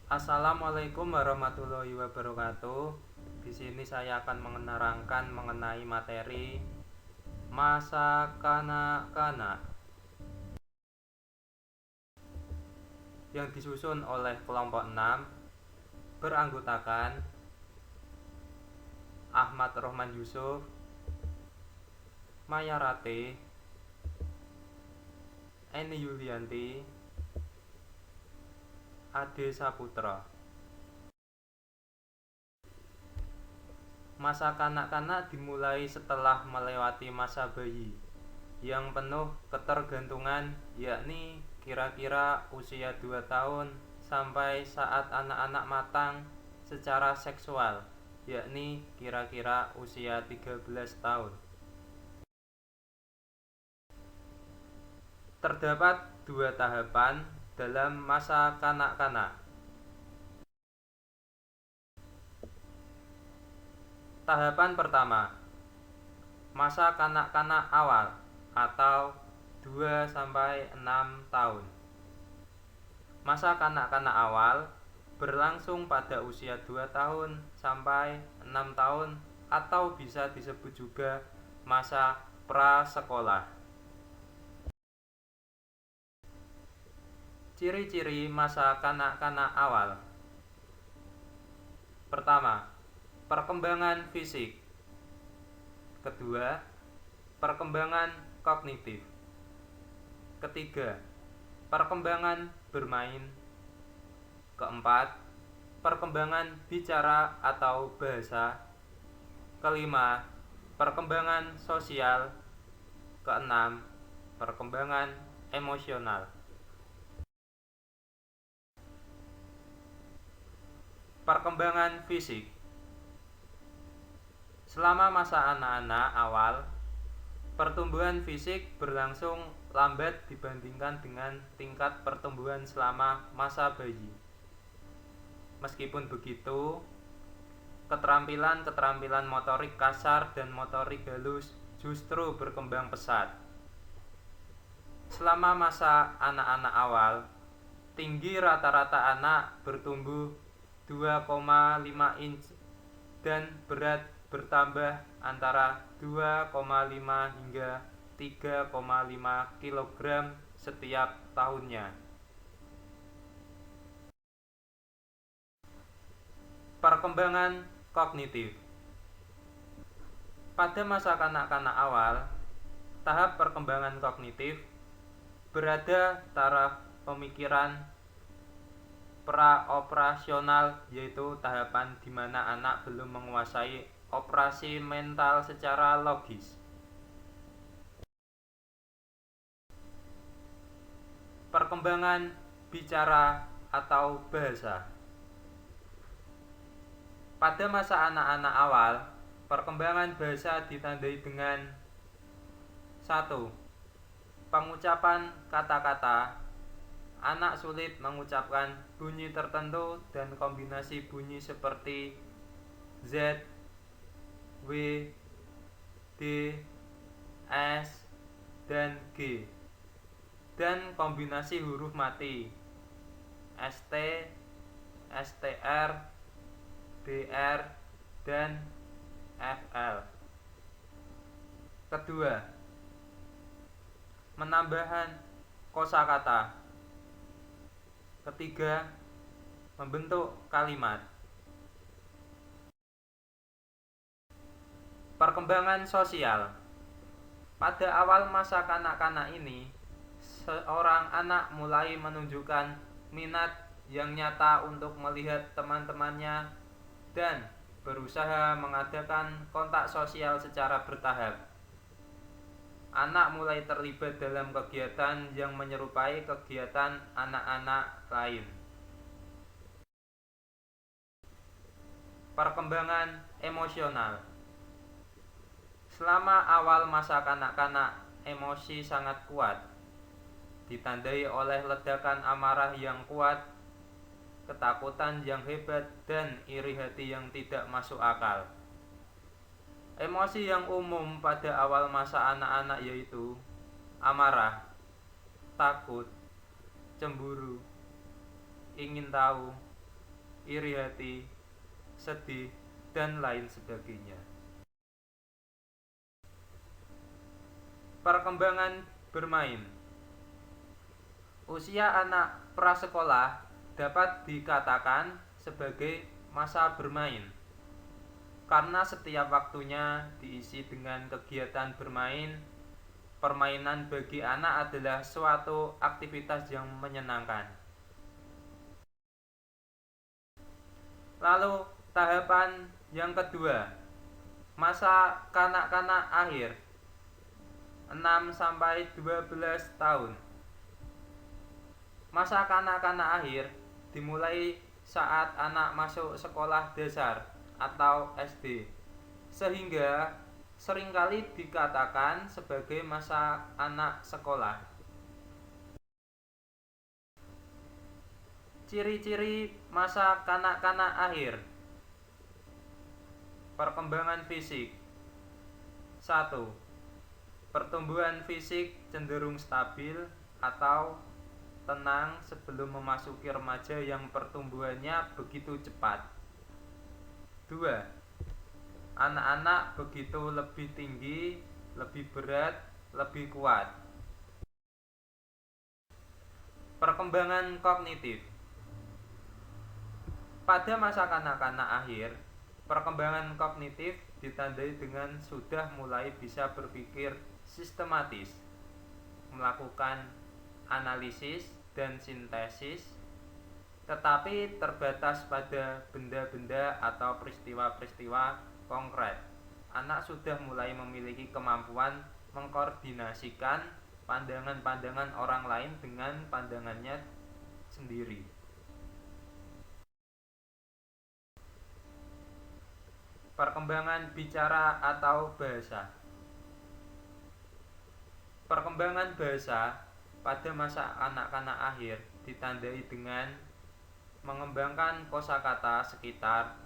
Assalamualaikum warahmatullahi wabarakatuh. Di sini saya akan menerangkan mengenai materi masa kanak-kanak yang disusun oleh kelompok 6 beranggotakan Ahmad Rohman Yusuf, Maya Rate, Eni Yulianti, Ade Saputra. Masa kanak-kanak dimulai setelah melewati masa bayi yang penuh ketergantungan, yakni kira-kira usia 2 tahun sampai saat anak-anak matang secara seksual, yakni kira-kira usia 13 tahun. Terdapat dua tahapan dalam masa kanak-kanak. Tahapan pertama, masa kanak-kanak awal atau 2-6 tahun. Masa kanak-kanak awal berlangsung pada usia 2 tahun sampai 6 tahun atau bisa disebut juga masa prasekolah. Ciri-ciri masa kanak-kanak awal. Pertama, perkembangan fisik. Kedua, perkembangan kognitif. Ketiga, perkembangan bermain. Keempat, perkembangan bicara atau bahasa. Kelima, perkembangan sosial. Keenam, perkembangan emosional. Perkembangan fisik. Selama masa anak-anak awal, pertumbuhan fisik berlangsung lambat dibandingkan dengan tingkat pertumbuhan selama masa bayi. Meskipun begitu, keterampilan motorik kasar dan motorik halus justru berkembang pesat. Selama masa anak-anak awal, tinggi rata-rata anak bertumbuh 2,5 inch dan berat bertambah antara 2,5 hingga 3,5 kg setiap tahunnya. Perkembangan kognitif. Pada masa kanak-kanak awal, tahap perkembangan kognitif berada taraf pemikiran praoperasional, yaitu tahapan di mana anak belum menguasai operasi mental secara logis. Perkembangan bicara atau bahasa. Pada masa anak-anak awal, perkembangan bahasa ditandai dengan 1. Pengucapan kata-kata. Anak sulit mengucapkan bunyi tertentu dan kombinasi bunyi seperti Z, W, D, S, dan G, dan kombinasi huruf mati ST, STR, DR, dan FL. Kedua, menambahkan kosakata. Ketiga, membentuk kalimat. Perkembangan sosial. Pada awal masa kanak-kanak ini, seorang anak mulai menunjukkan minat yang nyata untuk melihat teman-temannya dan berusaha mengadakan kontak sosial secara bertahap. Anak mulai terlibat dalam kegiatan yang menyerupai kegiatan anak-anak lain. Perkembangan emosional. Selama awal masa kanak-kanak, emosi sangat kuat, ditandai oleh ledakan amarah yang kuat, ketakutan yang hebat, dan iri hati yang tidak masuk akal. Emosi yang umum pada awal masa anak-anak yaitu amarah, takut, cemburu, ingin tahu, iri hati, sedih, dan lain sebagainya. Perkembangan bermain. Usia anak prasekolah dapat dikatakan sebagai masa bermain, karena setiap waktunya diisi dengan kegiatan bermain. Permainan bagi anak adalah suatu aktivitas yang menyenangkan. Lalu tahapan yang kedua, masa kanak-kanak akhir, 6-12 tahun. Masa kanak-kanak akhir dimulai saat anak masuk sekolah dasar atau SD, sehingga seringkali dikatakan sebagai masa anak sekolah. Ciri-ciri masa kanak-kanak akhir. Perkembangan fisik. 1. Pertumbuhan fisik cenderung stabil atau tenang sebelum memasuki remaja yang pertumbuhannya begitu cepat. 2. Anak-anak begitu lebih tinggi, lebih berat, lebih kuat. Perkembangan kognitif. Pada masa kanak-kanak akhir, perkembangan kognitif ditandai dengan sudah mulai bisa berpikir sistematis, melakukan analisis dan sintesis, tetapi terbatas pada benda-benda atau peristiwa-peristiwa konkret. Anak sudah mulai memiliki kemampuan mengkoordinasikan pandangan-pandangan orang lain dengan pandangannya sendiri. Perkembangan bicara atau bahasa. Perkembangan bahasa pada masa anak-anak akhir ditandai dengan mengembangkan kosakata sekitar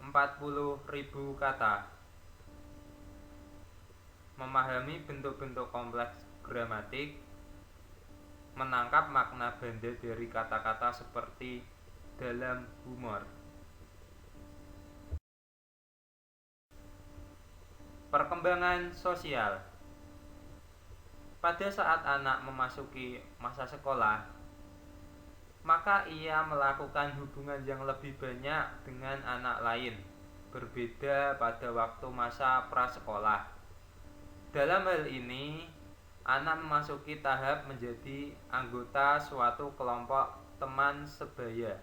40.000 kata, memahami bentuk-bentuk kompleks gramatik, menangkap makna benda dari kata-kata seperti dalam humor. Perkembangan sosial. Pada saat anak memasuki masa sekolah, maka ia melakukan hubungan yang lebih banyak dengan anak lain, berbeda pada waktu masa prasekolah. Dalam hal ini, anak memasuki tahap menjadi anggota suatu kelompok teman sebaya.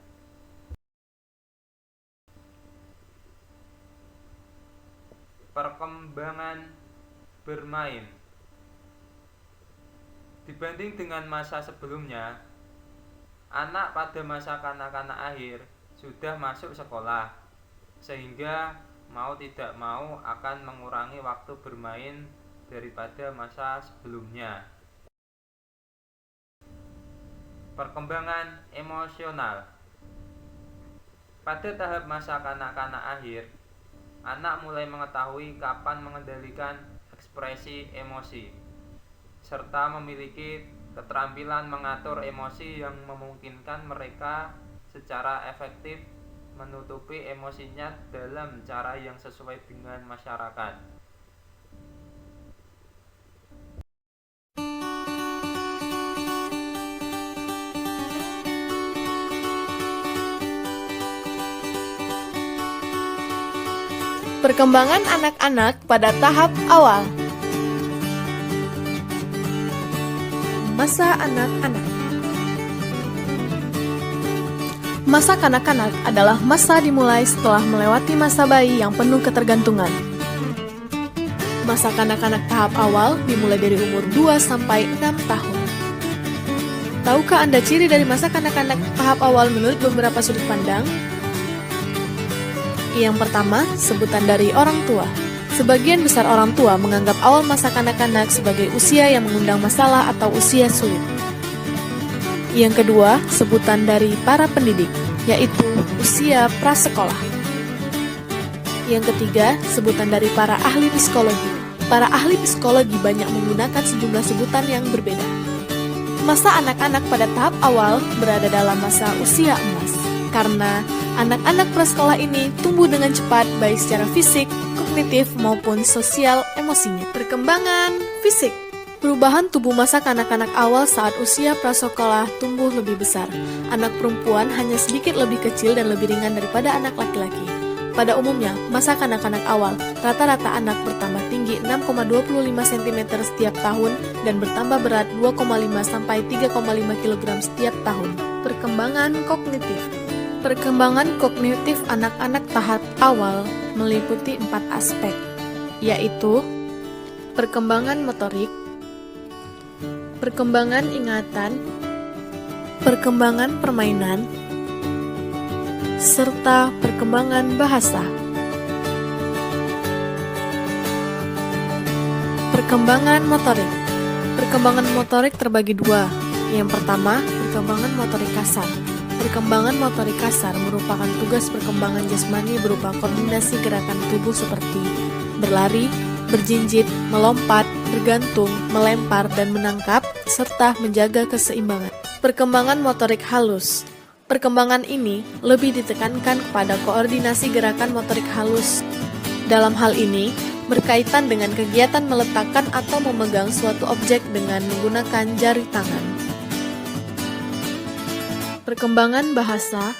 Perkembangan bermain. Dibanding dengan masa sebelumnya, anak pada masa kanak-kanak akhir sudah masuk sekolah, sehingga mau tidak mau akan mengurangi waktu bermain daripada masa sebelumnya. Perkembangan emosional. Pada tahap masa kanak-kanak akhir, anak mulai mengetahui kapan mengendalikan ekspresi emosi, serta memiliki keterampilan mengatur emosi yang memungkinkan mereka secara efektif menutupi emosinya dalam cara yang sesuai dengan masyarakat. Perkembangan anak-anak pada tahap awal. Masa anak-anak. Masa kanak-kanak adalah masa dimulai setelah melewati masa bayi yang penuh ketergantungan. Masa kanak-kanak tahap awal dimulai dari umur 2 sampai 6 tahun. Tahukah Anda ciri dari masa kanak-kanak tahap awal menurut beberapa sudut pandang? Yang pertama, sebutan dari orang tua. Sebagian besar orang tua menganggap awal masa kanak-kanak sebagai usia yang mengundang masalah atau usia sulit. Yang kedua, sebutan dari para pendidik, yaitu usia prasekolah. Yang ketiga, sebutan dari para ahli psikologi. Para ahli psikologi banyak menggunakan sejumlah sebutan yang berbeda. Masa anak-anak pada tahap awal berada dalam masa usia emas. karena anak-anak prasekolah ini tumbuh dengan cepat baik secara fisik, kognitif, maupun sosial emosinya. Perkembangan fisik. Perubahan tubuh masa kanak-kanak awal saat usia prasekolah tumbuh lebih besar. Anak perempuan hanya sedikit lebih kecil dan lebih ringan daripada anak laki-laki. Pada umumnya, masa kanak-kanak awal, rata-rata anak bertambah tinggi 6,25 cm setiap tahun dan bertambah berat 2,5 sampai 3,5 kg setiap tahun. Perkembangan kognitif. Perkembangan kognitif anak-anak tahap awal meliputi 4 aspek, yaitu perkembangan motorik, perkembangan ingatan, perkembangan permainan, serta perkembangan bahasa. Perkembangan motorik. Perkembangan motorik terbagi dua. Yang pertama, perkembangan motorik kasar. Perkembangan motorik kasar merupakan tugas perkembangan jasmani berupa koordinasi gerakan tubuh seperti berlari, berjinjit, melompat, bergantung, melempar, dan menangkap, serta menjaga keseimbangan. Perkembangan motorik halus. Perkembangan ini lebih ditekankan kepada koordinasi gerakan motorik halus. Dalam hal ini, berkaitan dengan kegiatan meletakkan atau memegang suatu objek dengan menggunakan jari tangan. Perkembangan bahasa.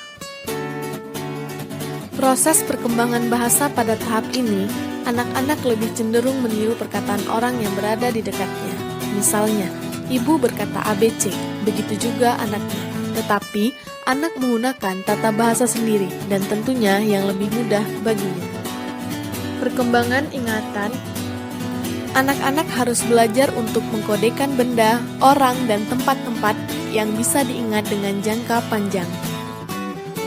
Proses perkembangan bahasa pada tahap ini, anak-anak lebih cenderung meniru perkataan orang yang berada di dekatnya. Misalnya, ibu berkata ABC, begitu juga anaknya. Tetapi, anak menggunakan tata bahasa sendiri dan tentunya yang lebih mudah baginya. Perkembangan ingatan. Anak-anak harus belajar untuk mengkodekan benda, orang, dan tempat-tempat yang bisa diingat dengan jangka panjang.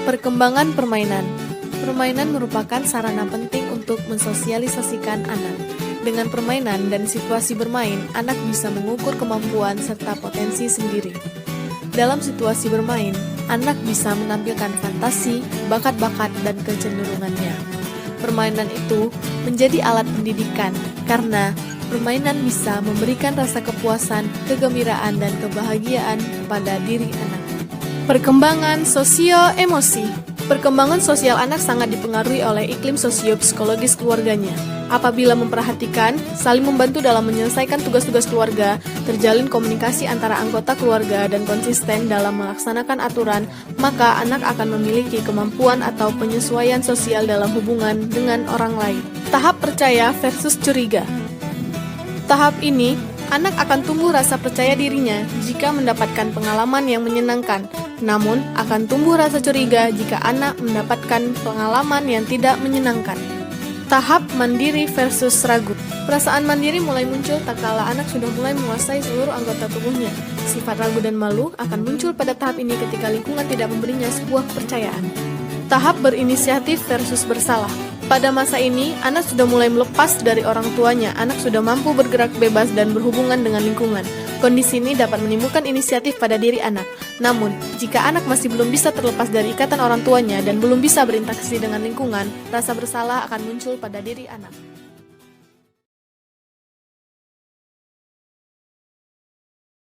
Perkembangan permainan. Permainan merupakan sarana penting untuk mensosialisasikan anak. Dengan permainan dan situasi bermain, anak bisa mengukur kemampuan serta potensi sendiri. Dalam situasi bermain, anak bisa menampilkan fantasi, bakat-bakat, dan kecenderungannya. Permainan itu menjadi alat pendidikan karena permainan bisa memberikan rasa kepuasan, kegembiraan, dan kebahagiaan pada diri anak. Perkembangan sosio-emosi. Perkembangan sosial anak sangat dipengaruhi oleh iklim sosio-psikologis keluarganya. Apabila memperhatikan, saling membantu dalam menyelesaikan tugas-tugas keluarga, terjalin komunikasi antara anggota keluarga dan konsisten dalam melaksanakan aturan, maka anak akan memiliki kemampuan atau penyesuaian sosial dalam hubungan dengan orang lain. Tahap percaya versus curiga. Tahap ini, anak akan tumbuh rasa percaya dirinya jika mendapatkan pengalaman yang menyenangkan. Namun, akan tumbuh rasa curiga jika anak mendapatkan pengalaman yang tidak menyenangkan. Tahap mandiri versus ragu. Perasaan mandiri mulai muncul tak kala anak sudah mulai menguasai seluruh anggota tubuhnya. Sifat ragu dan malu akan muncul pada tahap ini ketika lingkungan tidak memberinya sebuah kepercayaan. Tahap berinisiatif versus bersalah. Pada masa ini, anak sudah mulai melepas dari orang tuanya. Anak sudah mampu bergerak bebas dan berhubungan dengan lingkungan. Kondisi ini dapat menimbulkan inisiatif pada diri anak. Namun, jika anak masih belum bisa terlepas dari ikatan orang tuanya dan belum bisa berinteraksi dengan lingkungan, rasa bersalah akan muncul pada diri anak.